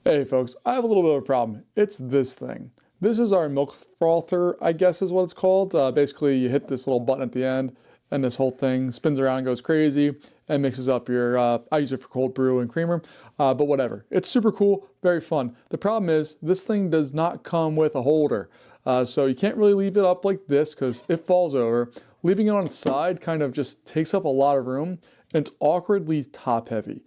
Hey folks, I have a little bit of a problem. It's this thing. This is our milk frother, I guess is what it's called. Basically, you hit this little button at the end, and this whole thing spins around, goes crazy, and mixes up your, I use it for cold brew and creamer, but whatever. It's super cool, very fun. The problem is, this thing does not come with a holder. So you can't really leave it up like this, because it falls over. Leaving it on its side kind of just takes up a lot of room, and it's awkwardly top heavy.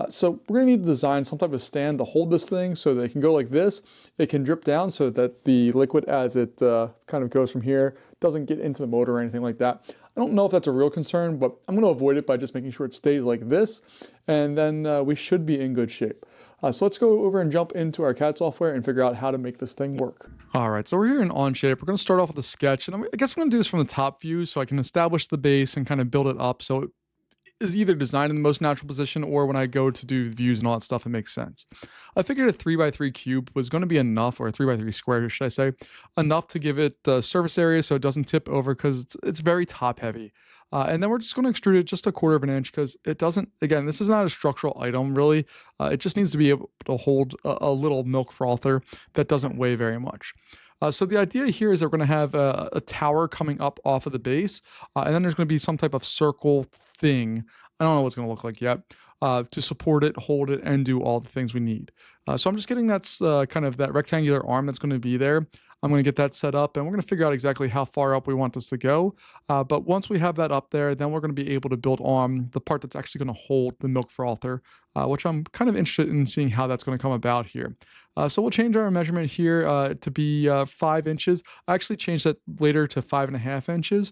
So we're going to need to design some type of stand to hold this thing so that it can go like this. It can drip down so that the liquid as it kind of goes from here doesn't get into the motor or anything like that. I don't know if that's a real concern, but I'm going to avoid it by just making sure it stays like this, and then we should be in good shape. So let's go over and jump into our CAD software and figure out how to make this thing work. All right, so we're here in Onshape. We're going to start off with a sketch, and I guess I'm going to do this from the top view so I can establish the base and kind of build it up so it is either designed in the most natural position or when I go to do views and all that stuff, it makes sense. I figured a 3x3 cube was going to be enough, or a 3x3 square, should I say, enough to give it surface area so it doesn't tip over because it's very top heavy. And then we're just going to extrude it just a quarter of an inch because it doesn't, again, this is not a structural item really. It just needs to be able to hold a little milk frother that doesn't weigh very much. So the idea here is that we're going to have a tower coming up off of the base, and then there's going to be some type of circle thing. I don't know what it's going to look like yet, to support it, hold it, and do all the things we need. So I'm just getting that kind of that rectangular arm that's going to be there. I'm going to get that set up, and we're going to figure out exactly how far up we want this to go. But once we have that up there, then we're going to be able to build on the part that's actually going to hold the milk frother, which I'm kind of interested in seeing how that's going to come about here. So we'll change our measurement here to be 5 inches. I actually changed that later to 5.5 inches,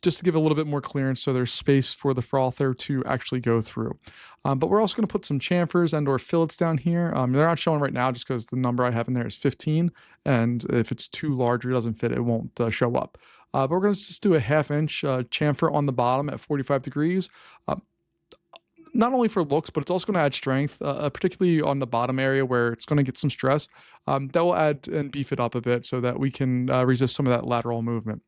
just to give a little bit more clearance so there's space for the frother to actually go through. But we're also going to put some chamfers and or fillets down here. They're not showing right now just because the number I have in there is 15, and if it's too large or doesn't fit, it won't show up. But we're going to just do a 1/2 inch chamfer on the bottom at 45 degrees. Not only for looks, but it's also going to add strength, particularly on the bottom area where it's going to get some stress. That will add and beef it up a bit so that we can resist some of that lateral movement.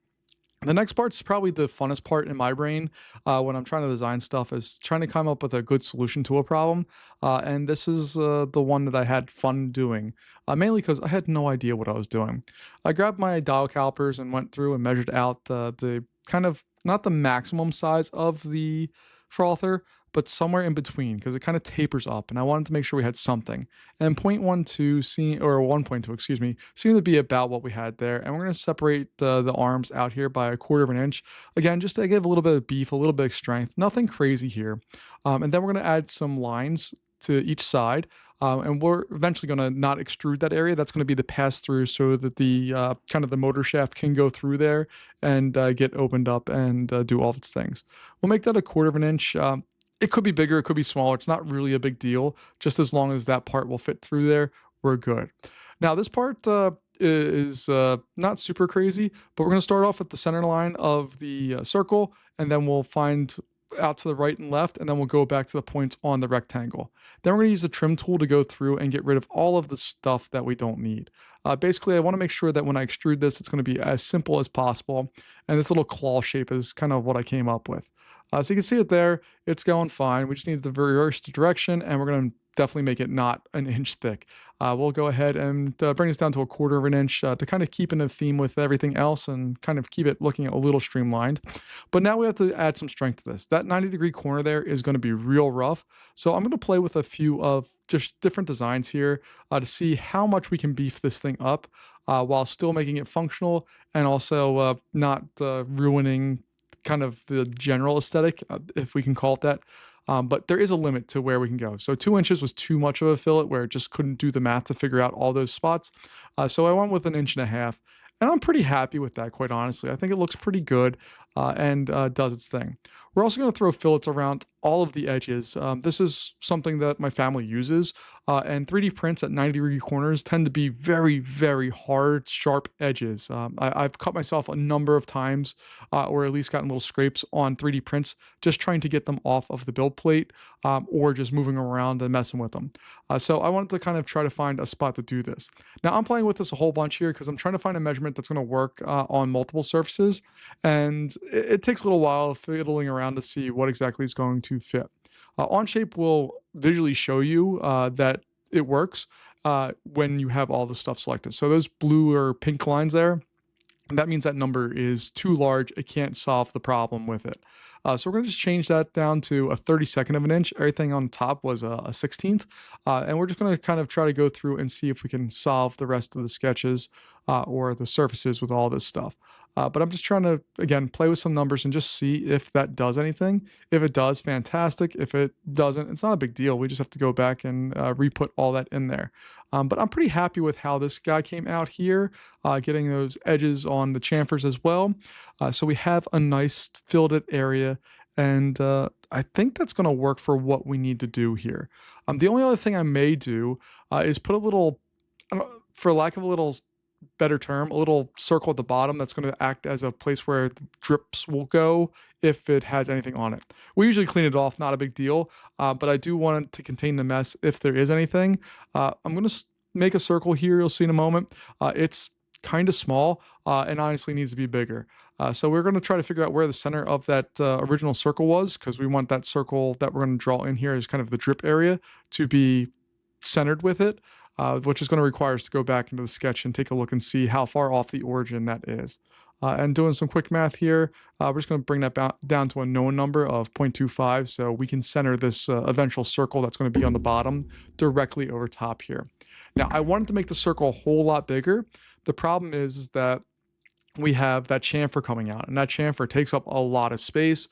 The next part's probably the funnest part in my brain when I'm trying to design stuff, is trying to come up with a good solution to a problem. And this is the one that I had fun doing, mainly because I had no idea what I was doing. I grabbed my dial calipers and went through and measured out the kind of, not the maximum size of the frother, but somewhere in between because it kind of tapers up, and I wanted to make sure we had something. And 1.2, excuse me, seemed to be about what we had there. And we're going to separate the arms out here by a quarter of an inch. Again, just to give a little bit of beef, a little bit of strength, nothing crazy here. And then we're going to add some lines to each side. And we're eventually going to not extrude that area. That's going to be the pass through so that the kind of the motor shaft can go through there and get opened up and do all of its things. We'll make that a quarter of an inch. It could be bigger, it could be smaller. It's not really a big deal. Just as long as that part will fit through there, we're good. Now, this part is not super crazy, but we're going to start off at the center line of the circle, and then we'll find out to the right and left, and then we'll go back to the points on the rectangle. Then we're going to use the trim tool to go through and get rid of all of the stuff that we don't need. Basically, I want to make sure that when I extrude this, it's going to be as simple as possible. And this little claw shape is kind of what I came up with. So you can see it there. It's going fine. We just need to reverse the direction, and we're going to definitely make it not an inch thick. We'll go ahead and bring this down to a quarter of an inch to kind of keep in a theme with everything else and kind of keep it looking a little streamlined. But now we have to add some strength to this. That 90-degree corner there is going to be real rough. So I'm going to play with a few of just different designs here to see how much we can beef this thing up while still making it functional and also not ruining kind of the general aesthetic, if we can call it that. But there is a limit to where we can go. So 2 inches was too much of a fillet where it just couldn't do the math to figure out all those spots. So I went with 1.5 inches. And I'm pretty happy with that, quite honestly. I think it looks pretty good and does its thing. We're also going to throw fillets around all of the edges. This is something that my family uses, and 3D prints at 90-degree corners tend to be very, very hard, sharp edges. I've cut myself a number of times, or at least gotten little scrapes on 3D prints, just trying to get them off of the build plate, or just moving around and messing with them. So I wanted to kind of try to find a spot to do this. Now I'm playing with this a whole bunch here because I'm trying to find a measurement that's going to work on multiple surfaces, and it takes a little while fiddling around to see what exactly is going to fit. Onshape will visually show you that it works when you have all the stuff selected. So those blue or pink lines there, that means that number is too large. It can't solve the problem with it. So we're going to just change that down to a 32nd of an inch. Everything on top was a 16th. And we're just going to kind of try to go through and see if we can solve the rest of the sketches or the surfaces with all this stuff. But I'm just trying to, again, play with some numbers and just see if that does anything. If it does, fantastic. If it doesn't, it's not a big deal. We just have to go back and re-put all that in there. But I'm pretty happy with how this guy came out here, getting those edges on the chamfers as well. So we have a nice filled it area, and I think that's going to work for what we need to do here. The only other thing I may do is put a little, for lack of a little better term, a little circle at the bottom that's going to act as a place where the drips will go if it has anything on it. We usually clean it off, not a big deal, but I do want it to contain the mess if there is anything. I'm going to make a circle here, you'll see in a moment. It's kind of small and honestly needs to be bigger. So we're going to try to figure out where the center of that original circle was, because we want that circle that we're going to draw in here as kind of the drip area to be centered with it. Which is going to require us to go back into the sketch and take a look and see how far off the origin that is. And doing some quick math here, we're just going to bring that down to a known number of 0.25, so we can center this eventual circle that's going to be on the bottom directly over top here. Now, I wanted to make the circle a whole lot bigger. The problem is that we have that chamfer coming out, and that chamfer takes up a lot of space.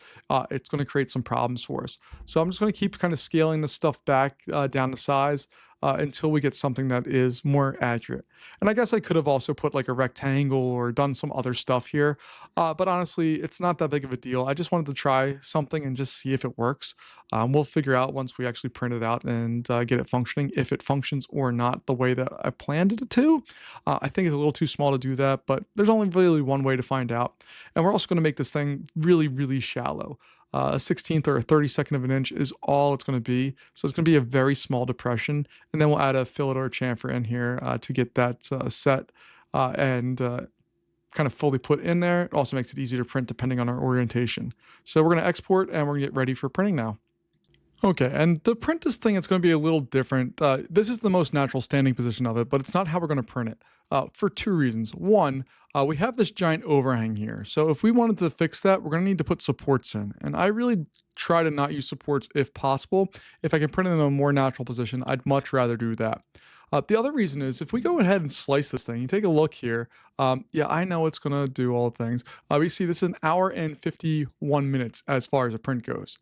It's going to create some problems for us. So I'm just going to keep kind of scaling this stuff back down to size until we get something that is more accurate. And I guess I could have also put like a rectangle or done some other stuff here, but honestly, it's not that big of a deal. I just wanted to try something and just see if it works. We'll figure out once we actually print it out and get it functioning, if it functions or not the way that I planned it to. I think it's a little too small to do that, but there's only really one way to find out. And we're also going to make this thing really, really shallow. A 16th or a 32nd of an inch is all it's going to be. So it's going to be a very small depression. And then we'll add a fillet or chamfer in here to get that set and kind of fully put in there. It also makes it easy to print depending on our orientation. So we're going to export and we're going to get ready for printing now. Okay, and to print this thing, it's going to be a little different. This is the most natural standing position of it, but it's not how we're going to print it for two reasons. One, we have this giant overhang here. So if we wanted to fix that, we're going to need to put supports in. And I really try to not use supports if possible. If I can print it in a more natural position, I'd much rather do that. The other reason is if we go ahead and slice this thing, you take a look here. Yeah, I know it's going to do all the things. We see this is an hour and 51 minutes as far as a print goes.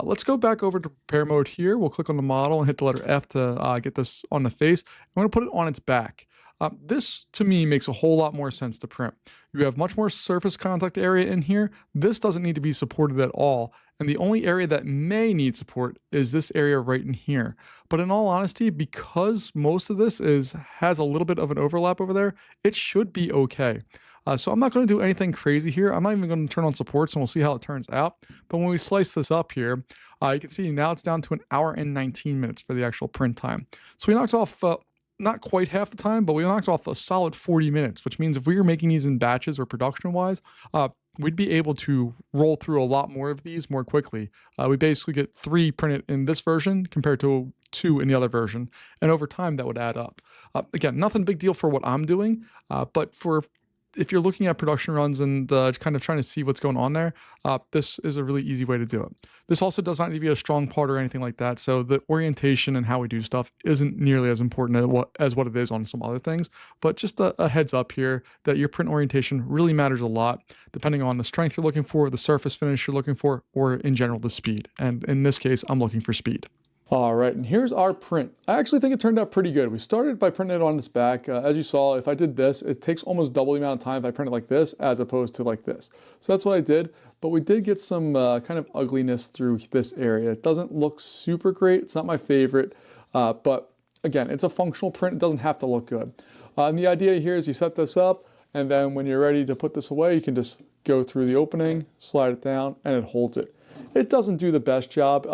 Let's go back over to prepare mode here. We'll click on the model and hit the letter F to get this on the face. I'm going to put it on its back. This, to me, makes a whole lot more sense to print. You have much more surface contact area in here. This doesn't need to be supported at all. And the only area that may need support is this area right in here. But in all honesty, because most of this has a little bit of an overlap over there, it should be okay. So I'm not going to do anything crazy here. I'm not even going to turn on supports, and we'll see how it turns out. But when we slice this up here, you can see now it's down to an hour and 19 minutes for the actual print time. So we knocked off not quite half the time, but we knocked off a solid 40 minutes, which means if we were making these in batches or production-wise, we'd be able to roll through a lot more of these more quickly. We basically get 3 printed in this version compared to 2 in the other version, and over time that would add up. Again, nothing big deal for what I'm doing, but if you're looking at production runs and kind of trying to see what's going on there, this is a really easy way to do it. This also does not need to be a strong part or anything like that, so the orientation and how we do stuff isn't nearly as important as what it is on some other things, but just a heads up here that your print orientation really matters a lot, depending on the strength you're looking for, the surface finish you're looking for, or in general the speed. And in this case, I'm looking for speed. All right, and here's our print. I actually think it turned out pretty good. We started by printing it on its back. As you saw, if I did this, it takes almost double the amount of time if I print it like this as opposed to like this. So that's what I did, but we did get some kind of ugliness through this area. It doesn't look super great. It's not my favorite, but again, it's a functional print. It doesn't have to look good. And the idea here is you set this up, and then when you're ready to put this away, you can just go through the opening, slide it down, and it holds it. It doesn't do the best job.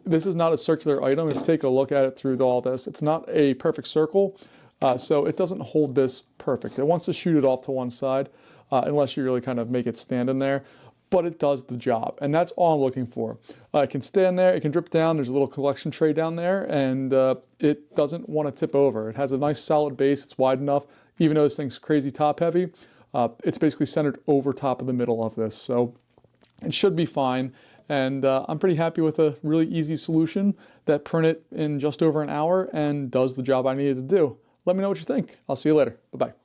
This is not a circular item. If you take a look at it through all this, it's not a perfect circle, so it doesn't hold this perfect. It wants to shoot it off to one side, unless you really kind of make it stand in there. but it does the job, and that's all I'm looking for. It can stand there, it can drip down, there's a little collection tray down there, and it doesn't want to tip over. It has a nice solid base, it's wide enough, even though this thing's crazy top heavy, it's basically centered over top of the middle of this, so it should be fine. And I'm pretty happy with a really easy solution that printed in just over an hour and does the job I needed to do. Let me know what you think. I'll see you later. Bye-bye.